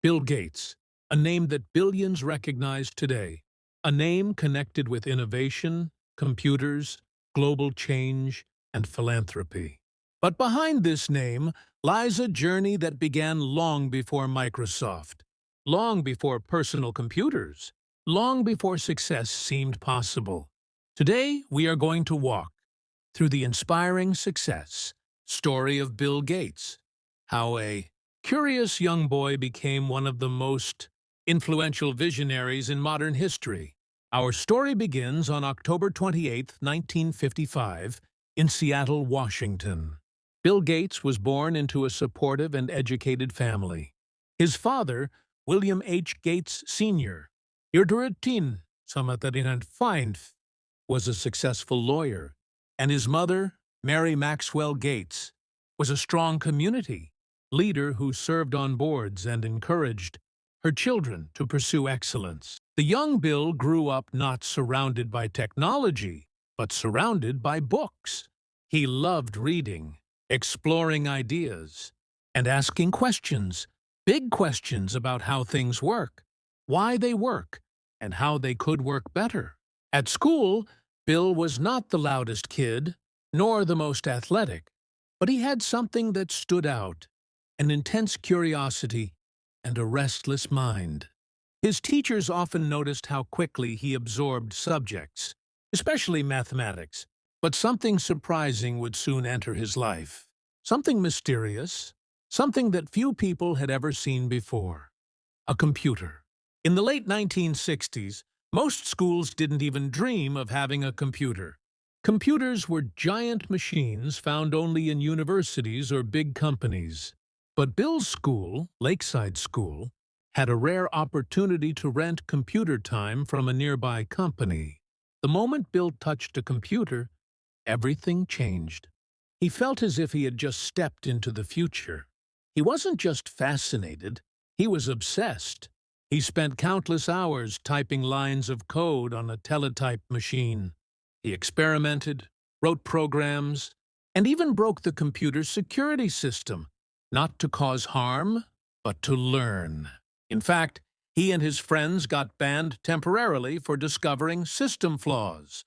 Bill Gates, a name that billions recognize today, a name connected with innovation, computers, global change, and philanthropy. But behind this name lies a journey that began long before Microsoft, long before personal computers, long before success seemed possible. Today, we are going to walk through the inspiring success story of Bill Gates, how a curious young boy became one of the most influential visionaries in modern history. Our story begins on October 28, 1955, in Seattle, Washington. Bill Gates was born into a supportive and educated family. His father, William H. Gates Sr., was a successful lawyer, and his mother, Mary Maxwell Gates, was a strong community leader who served on boards and encouraged her children to pursue excellence. The young Bill grew up not surrounded by technology, but surrounded by books. He loved reading, exploring ideas, and asking questions, big questions about how things work, why they work, and how they could work better. At school, Bill was not the loudest kid, nor the most athletic, but he had something that stood out, an intense curiosity and a restless mind. His teachers often noticed how quickly he absorbed subjects, especially mathematics, but something surprising would soon enter his life. Something mysterious, something that few people had ever seen before. A computer. In the late 1960s, most schools didn't even dream of having a computer. Computers were giant machines found only in universities or big companies. But Bill's school, Lakeside School, had a rare opportunity to rent computer time from a nearby company. The moment Bill touched a computer, everything changed. He felt as if he had just stepped into the future. He wasn't just fascinated, he was obsessed. He spent countless hours typing lines of code on a teletype machine. He experimented, wrote programs, and even broke the computer's security system, not to cause harm, but to learn. In fact, he and his friends got banned temporarily for discovering system flaws.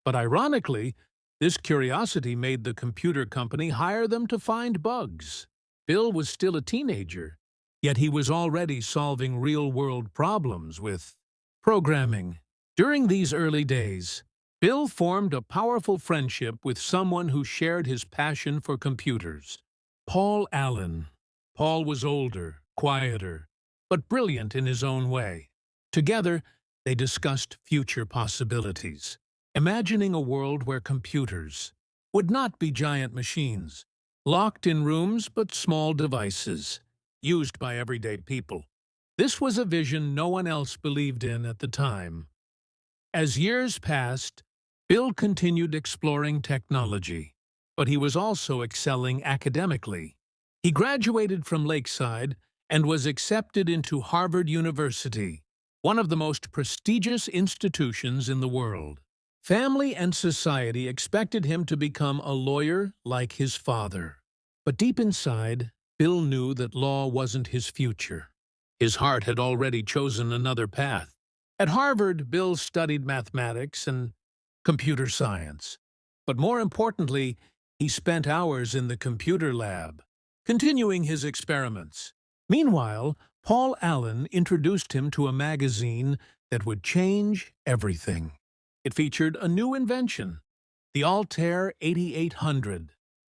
But ironically, this curiosity made the computer company hire them to find bugs. Bill was still a teenager, yet he was already solving real-world problems with programming. During these early days, Bill formed a powerful friendship with someone who shared his passion for computers. Paul Allen. Paul was older, quieter, but brilliant in his own way. Together, they discussed future possibilities, imagining a world where computers would not be giant machines, locked in rooms but small devices, used by everyday people. This was a vision no one else believed in at the time. As years passed, Bill continued exploring technology, but he was also excelling academically. He graduated from Lakeside and was accepted into Harvard University, one of the most prestigious institutions in the world. Family and society expected him to become a lawyer like his father. But deep inside, Bill knew that law wasn't his future. His heart had already chosen another path. At Harvard, Bill studied mathematics and computer science. But more importantly, he spent hours in the computer lab, continuing his experiments. Meanwhile, Paul Allen introduced him to a magazine that would change everything. It featured a new invention, the Altair 8800.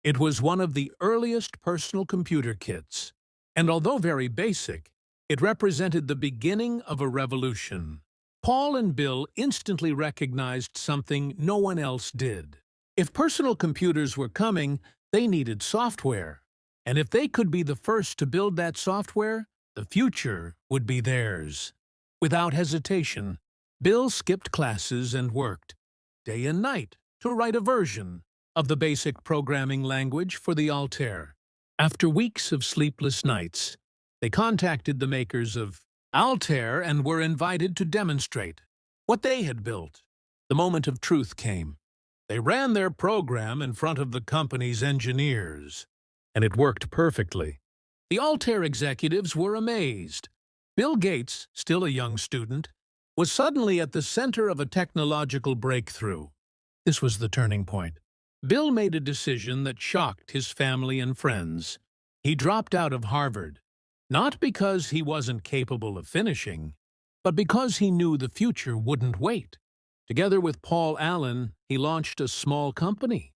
It was one of the earliest personal computer kits, and although very basic, it represented the beginning of a revolution. Paul and Bill instantly recognized something no one else did. If personal computers were coming, they needed software. And if they could be the first to build that software, the future would be theirs. Without hesitation, Bill skipped classes and worked, day and night, to write a version of the basic programming language for the Altair. After weeks of sleepless nights, they contacted the makers of Altair and were invited to demonstrate what they had built. The moment of truth came. They ran their program in front of the company's engineers, and it worked perfectly. The Altair executives were amazed. Bill Gates, still a young student, was suddenly at the center of a technological breakthrough. This was the turning point. Bill made a decision that shocked his family and friends. He dropped out of Harvard, not because he wasn't capable of finishing, but because he knew the future wouldn't wait. Together with Paul Allen, he launched a small company.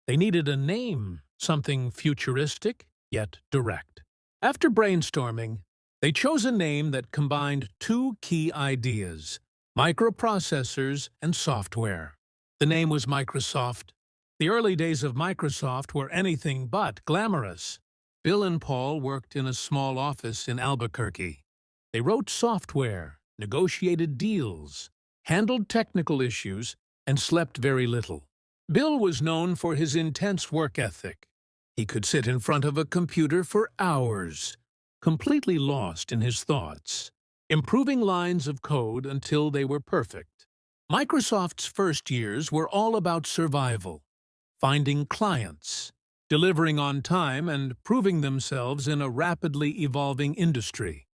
They needed a name, something futuristic, yet direct. After brainstorming, they chose a name that combined two key ideas: microprocessors and software. The name was Microsoft. The early days of Microsoft were anything but glamorous. Bill and Paul worked in a small office in Albuquerque. They wrote software, negotiated deals, handled technical issues, and slept very little. Bill was known for his intense work ethic. He could sit in front of a computer for hours, completely lost in his thoughts, improving lines of code until they were perfect. Microsoft's first years were all about survival, finding clients, delivering on time, and proving themselves in a rapidly evolving industry.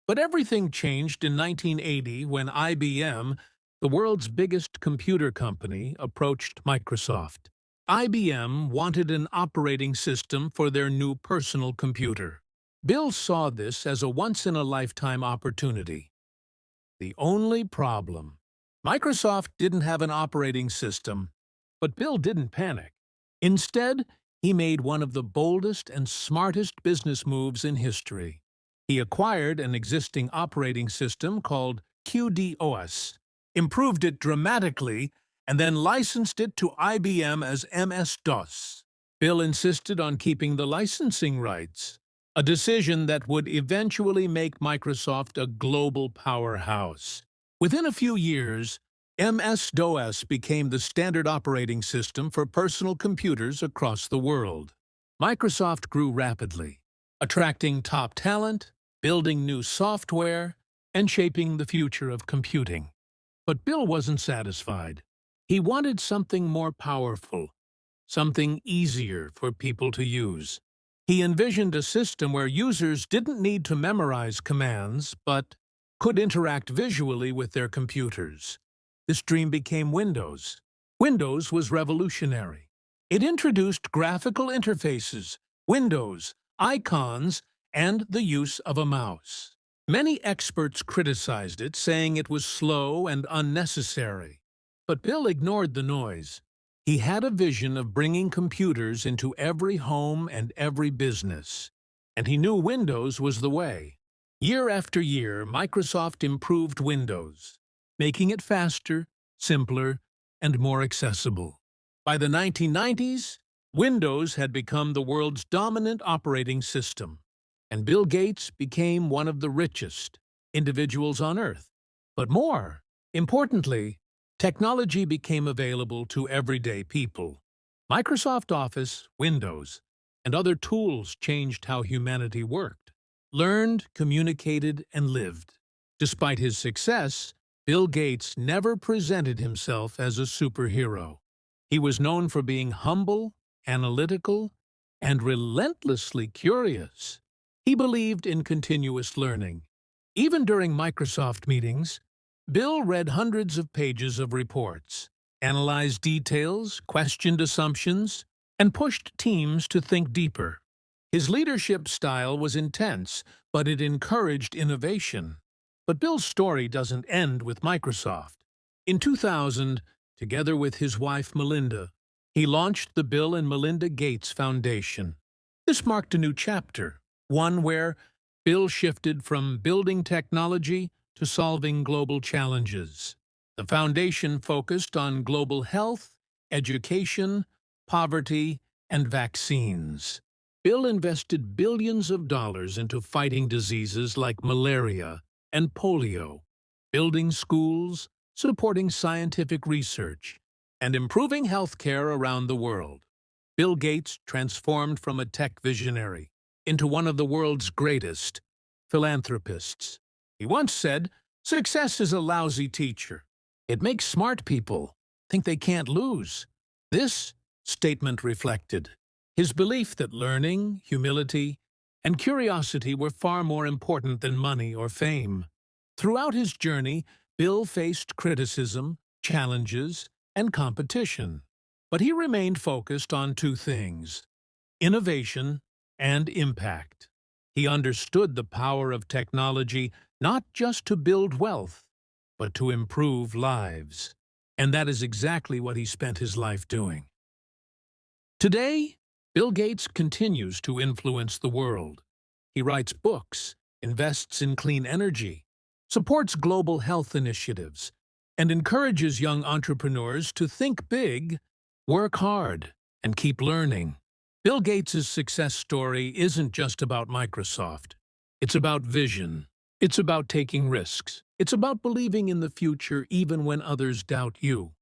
But everything changed in 1980 when IBM, the world's biggest computer company, approached Microsoft. IBM wanted an operating system for their new personal computer. Bill saw this as a once-in-a-lifetime opportunity. The only problem: Microsoft didn't have an operating system, but Bill didn't panic. Instead, he made one of the boldest and smartest business moves in history. He acquired an existing operating system called QDOS, improved it dramatically, and then licensed it to IBM as MS-DOS. Bill insisted on keeping the licensing rights, a decision that would eventually make Microsoft a global powerhouse. Within a few years, MS-DOS became the standard operating system for personal computers across the world. Microsoft grew rapidly, attracting top talent, building new software, and shaping the future of computing. But Bill wasn't satisfied. He wanted something more powerful, something easier for people to use. He envisioned a system where users didn't need to memorize commands, but could interact visually with their computers. This dream became Windows. Windows was revolutionary. It introduced graphical interfaces, windows, icons, and the use of a mouse. Many experts criticized it, saying it was slow and unnecessary. But Bill ignored the noise. He had a vision of bringing computers into every home and every business, and he knew Windows was the way. Year after year, Microsoft improved Windows, making it faster, simpler, and more accessible. By the 1990s, Windows had become the world's dominant operating system, and Bill Gates became one of the richest individuals on Earth. But more importantly, technology became available to everyday people. Microsoft Office, Windows, and other tools changed how humanity worked, learned, communicated, and lived. Despite his success, Bill Gates never presented himself as a superhero. He was known for being humble, analytical, and relentlessly curious. He believed in continuous learning. Even during Microsoft meetings, Bill read hundreds of pages of reports, analyzed details, questioned assumptions, and pushed teams to think deeper. His leadership style was intense, but it encouraged innovation. But Bill's story doesn't end with Microsoft. In 2000, together with his wife Melinda, he launched the Bill and Melinda Gates Foundation. This marked a new chapter, one where Bill shifted from building technology to solving global challenges. The foundation focused on global health, education, poverty, and vaccines. Bill invested billions of dollars into fighting diseases like malaria and polio, building schools, supporting scientific research, and improving healthcare around the world. Bill Gates transformed from a tech visionary into one of the world's greatest philanthropists. He once said, "Success is a lousy teacher. It makes smart people think they can't lose." This statement reflected his belief that learning, humility, and curiosity were far more important than money or fame. Throughout his journey, Bill faced criticism, challenges, and competition. But he remained focused on two things: innovation and impact. He understood the power of technology not just to build wealth, but to improve lives. And that is exactly what he spent his life doing. Today, Bill Gates continues to influence the world. He writes books, invests in clean energy, supports global health initiatives, and encourages young entrepreneurs to think big, work hard, and keep learning. Bill Gates' success story isn't just about Microsoft. It's about vision. It's about taking risks. It's about believing in the future even when others doubt you.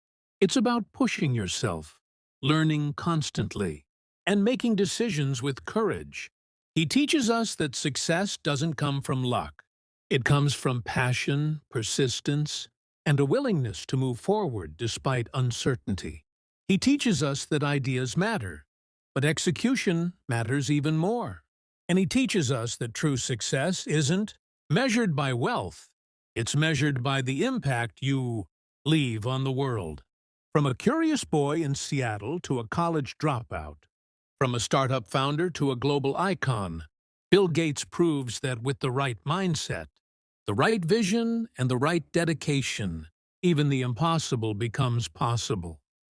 It's about pushing yourself, learning constantly, and making decisions with courage. He teaches us that success doesn't come from luck. It comes from passion, persistence, and a willingness to move forward despite uncertainty. He teaches us that ideas matter, but execution matters even more. And he teaches us that true success isn't measured by wealth. It's measured by the impact you leave on the world. From a curious boy in Seattle to a college dropout, from a startup founder to a global icon, Bill Gates proves that with the right mindset, the right vision, and the right dedication, even the impossible becomes possible.